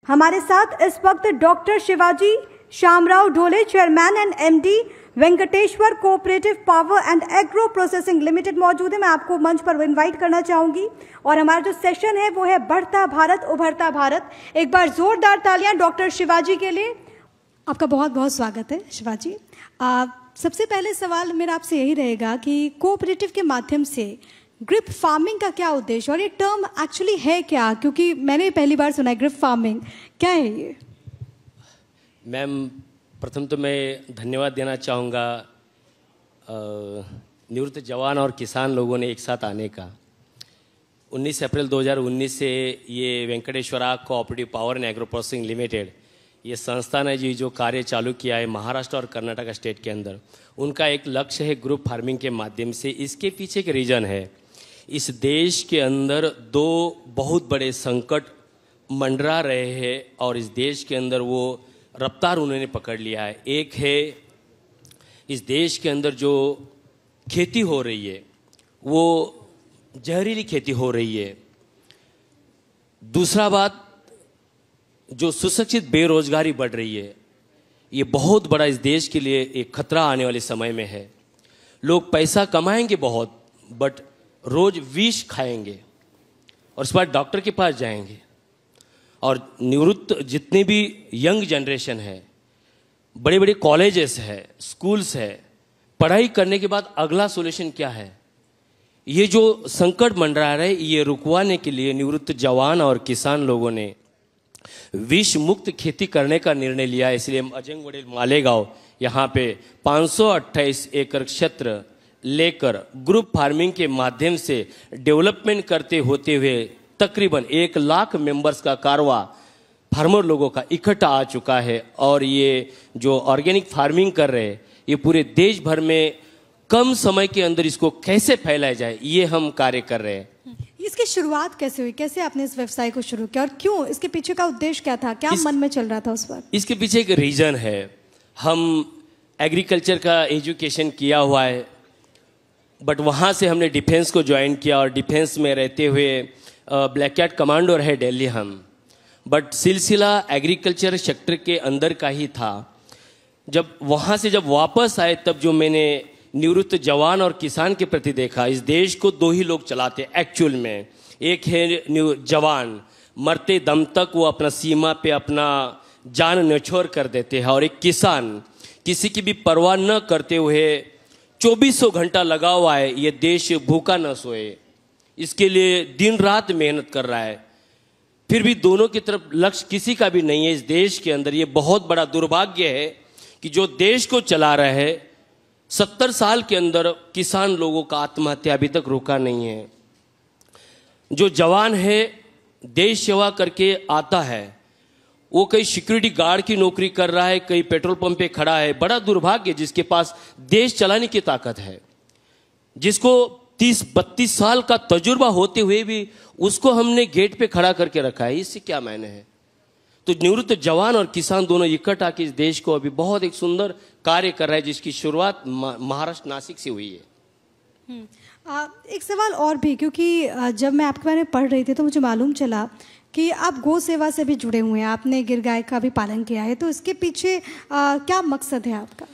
हमारे साथ इस वक्त doctor Shivaji Shamrao Dhole, chairman and MD Venkateshwar cooperative power and agro processing limited मौजूद है। मैं आपको मंच पर इनवाइट करना चाहूंगी और हमारा जो सेशन है वो है बढ़ता भारत उभरता भारत। एक बार जोरदार तालियां डॉक्टर शिवाजी के लिए। आपका बहुत बहुत स्वागत है शिवाजी। सबसे पहले सवाल मेरा आपसे यही रहेगा कि कोऑपरेटिव के माध्यम से ग्रिप फार्मिंग का क्या उद्देश्य और ये टर्म एक्चुअली है क्या, क्योंकि मैंने पहली बार सुना है ग्रिप फार्मिंग, क्या है ये? मैम, प्रथम तो मैं धन्यवाद देना चाहूँगा निवृत्त जवान और किसान लोगों ने एक साथ आने का। 19 अप्रैल 2019 से ये Venkateshwara cooperative power and agro processing limited, ये संस्था ने जो कार्य चालू किया है महाराष्ट्र और कर्नाटक स्टेट के अंदर, उनका एक लक्ष्य है ग्रुप फार्मिंग के माध्यम से। इसके पीछे एक रीजन है, इस देश के अंदर दो बहुत बड़े संकट मंडरा रहे हैं और इस देश के अंदर वो रफ्तार उन्होंने पकड़ लिया है। एक है इस देश के अंदर जो खेती हो रही है वो जहरीली खेती हो रही है। दूसरा बात, जो सुशिक्षित बेरोजगारी बढ़ रही है, ये बहुत बड़ा इस देश के लिए एक खतरा आने वाले समय में है। लोग पैसा कमाएंगे बहुत, बट रोज विष खाएंगे और उसके बाद डॉक्टर के पास जाएंगे। और निवृत्त जितने भी यंग जनरेशन है, बड़े बड़े कॉलेजेस है, स्कूल्स है, पढ़ाई करने के बाद अगला सॉल्यूशन क्या है? ये जो संकट मंडरा रहा है, ये रुकवाने के लिए निवृत्त जवान और किसान लोगों ने विष मुक्त खेती करने का निर्णय लिया है। इसलिए अजंग वडेल मालेगांव यहाँ पे 528 एकड़ क्षेत्र लेकर ग्रुप फार्मिंग के माध्यम से डेवलपमेंट करते होते हुए तकरीबन 1 लाख मेंबर्स का कारवा फार्मर लोगों का इकट्ठा आ चुका है। और ये जो ऑर्गेनिक फार्मिंग कर रहे हैं, ये पूरे देश भर में कम समय के अंदर इसको कैसे फैलाया जाए, ये हम कार्य कर रहे हैं। इसकी शुरुआत कैसे हुई, कैसे आपने इस व्यवसाय को शुरू किया और क्यों, इसके पीछे का उद्देश्य क्या था, क्या मन में चल रहा था उस वक्त? इसके पीछे एक रीजन है। हम एग्रीकल्चर का एजुकेशन किया हुआ है, बट वहाँ से हमने डिफेंस को ज्वाइन किया और डिफेंस में रहते हुए ब्लैक कैट कमांडो रहे दिल्ली हम, बट सिलसिला एग्रीकल्चर सेक्टर के अंदर का ही था। जब वहाँ से जब वापस आए, तब जो मैंने निवृत्त जवान और किसान के प्रति देखा, इस देश को दो ही लोग चलाते एक्चुअल में। एक है जवान, मरते दम तक वो अपना सीमा पे अपना जान न्योछावर कर देते हैं, और एक किसान किसी की भी परवाह न करते हुए 2400 घंटा लगा हुआ है, ये देश भूखा न सोए, इसके लिए दिन रात मेहनत कर रहा है। फिर भी दोनों की तरफ लक्ष्य किसी का भी नहीं है इस देश के अंदर। ये बहुत बड़ा दुर्भाग्य है कि जो देश को चला रहा है, 70 साल के अंदर किसान लोगों का आत्महत्या अभी तक रुका नहीं है। जो जवान है देश सेवा करके आता है, वो कहीं सिक्योरिटी गार्ड की नौकरी कर रहा है, कहीं पेट्रोल पंप पे खड़ा है। बड़ा दुर्भाग्य जिसके पास देश चलाने की ताकत है, जिसको 30-32 साल का तजुर्बा होते हुए भी उसको हमने गेट पे खड़ा करके रखा है। इससे क्या मायने है? तो निवृत्त जवान और किसान दोनों इकट्ठा के इस देश को अभी बहुत एक सुंदर कार्य कर रहा है, जिसकी शुरुआत महाराष्ट्र नासिक से हुई है। एक सवाल और भी, क्योंकि जब मैं आपके बारे में पढ़ रही थी तो मुझे मालूम चला कि आप गौ सेवा से भी जुड़े हुए हैं, आपने गिर गाय का भी पालन किया है, तो इसके पीछे क्या मकसद है आपका?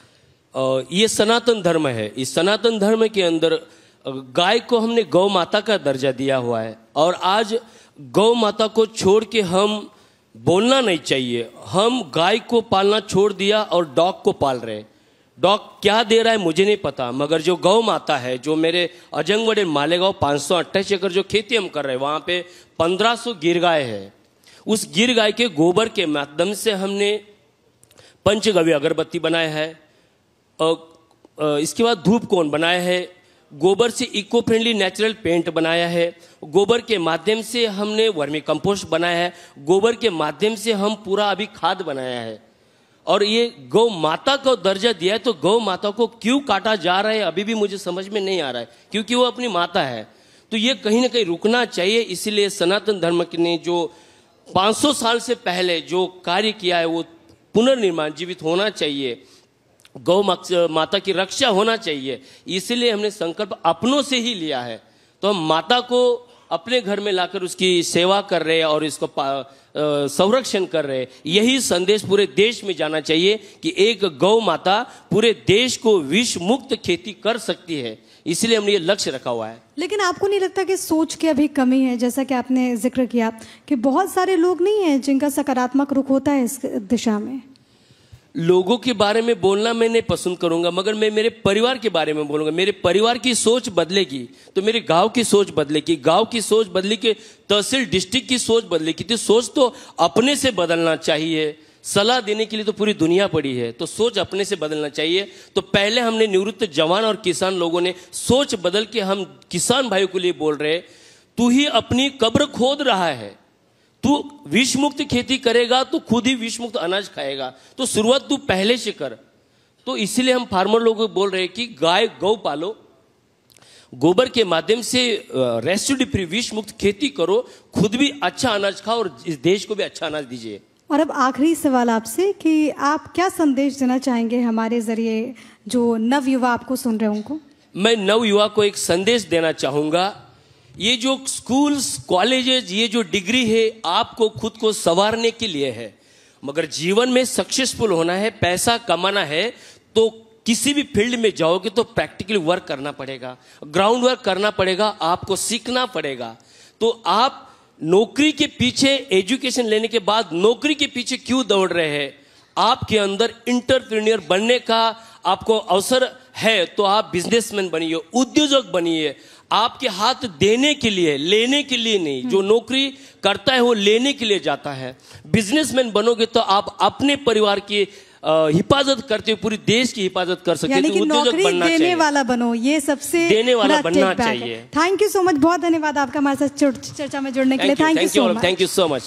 ये सनातन धर्म है। इस सनातन धर्म के अंदर गाय को हमने गौ माता का दर्जा दिया हुआ है, और आज गौ माता को छोड़ के हम बोलना नहीं चाहिए। हम गाय को पालना छोड़ दिया और डॉग को पाल रहे। डॉग क्या दे रहा है मुझे नहीं पता, मगर जो गौ माता है, जो मेरे अजंग वडेल मालेगांव 528 एकड़ जो खेती हम कर रहे हैं, वहाँ पे 1500 गिर गाय है। उस गिर गाय के गोबर के माध्यम से हमने पंचगव्य अगरबत्ती बनाया है, इसके बाद धूप कोन बनाया है, गोबर से इको फ्रेंडली नेचुरल पेंट बनाया है, गोबर के माध्यम से हमने वर्मी कंपोस्ट बनाया है, गोबर के माध्यम से हम पूरा अभी खाद बनाया है। और ये गौ माता को दर्जा दिया है, तो गौ माता को क्यों काटा जा रहा है अभी भी मुझे समझ में नहीं आ रहा है, क्योंकि वो अपनी माता है। तो ये कहीं ना कहीं रुकना चाहिए। इसलिए सनातन धर्म ने जो 500 साल से पहले जो कार्य किया है, वो पुनर्निर्माण जीवित होना चाहिए, गौ माता की रक्षा होना चाहिए। इसलिए हमने संकल्प अपनों से ही लिया है। तो हम माता को अपने घर में लाकर उसकी सेवा कर रहे हैं और इसको संरक्षण कर रहे हैं। यही संदेश पूरे देश में जाना चाहिए कि एक गौ माता पूरे देश को विष मुक्त खेती कर सकती है, इसलिए हमने ये लक्ष्य रखा हुआ है। लेकिन आपको नहीं लगता कि सोच की अभी कमी है? जैसा कि आपने जिक्र किया कि बहुत सारे लोग नहीं हैं जिनका सकारात्मक रुख होता है इस दिशा में। लोगों के बारे में बोलना मैं नहीं पसंद करूंगा, मगर मैं मेरे परिवार के बारे में बोलूंगा। मेरे परिवार की सोच बदलेगी तो मेरे गांव की सोच बदलेगी, गांव की सोच बदली के तहसील डिस्ट्रिक्ट की सोच बदलेगी। तो सोच तो अपने से बदलना चाहिए। सलाह देने के लिए तो पूरी दुनिया पड़ी है, तो सोच अपने से बदलना चाहिए। तो पहले हमने निवृत्त जवान और किसान लोगों ने सोच बदल के हम किसान भाइयों के लिए बोल रहे, तू ही अपनी कब्र खोद रहा है, तू विष मुक्त खेती करेगा तो खुद ही विष मुक्त अनाज खाएगा, तो शुरुआत तू पहले से कर। तो इसलिए हम फार्मर लोगों को बोल रहे हैं कि गाय गौ पालो, गोबर के माध्यम से रेसिड्यू फ्री विष मुक्त खेती करो, खुद भी अच्छा अनाज खाओ और इस देश को भी अच्छा अनाज दीजिए। और अब आखिरी सवाल आपसे कि आप क्या संदेश देना चाहेंगे हमारे जरिए जो नव युवा आपको सुन रहे हैं उनको? मैं नव युवा को एक संदेश देना चाहूंगा, ये जो स्कूल्स कॉलेजेस ये जो डिग्री है आपको खुद को संवारने के लिए है, मगर जीवन में सक्सेसफुल होना है, पैसा कमाना है तो किसी भी फील्ड में जाओगे तो प्रैक्टिकली वर्क करना पड़ेगा, ग्राउंड वर्क करना पड़ेगा, आपको सीखना पड़ेगा। तो आप नौकरी के पीछे, एजुकेशन लेने के बाद नौकरी के पीछे क्यों दौड़ रहे हैं? आपके अंदर एंटरप्रेन्योर बनने का आपको अवसर है तो आप बिजनेसमैन बनिए, उद्योजक बनिए। आपके हाथ देने के लिए, लेने के लिए नहीं। जो नौकरी करता है वो लेने के लिए जाता है। बिजनेसमैन बनोगे तो आप अपने परिवार की हिफाजत करते हुए पूरे देश की हिफाजत कर सकते हैं। तो उद्योजक बनना चाहिए, देने वाला बनो, ये सबसे देने वाला बनना चाहिए। थैंक यू सो मच, बहुत धन्यवाद आपका हमारे साथ चर्चा में जुड़ने के लिए। Thank you so much.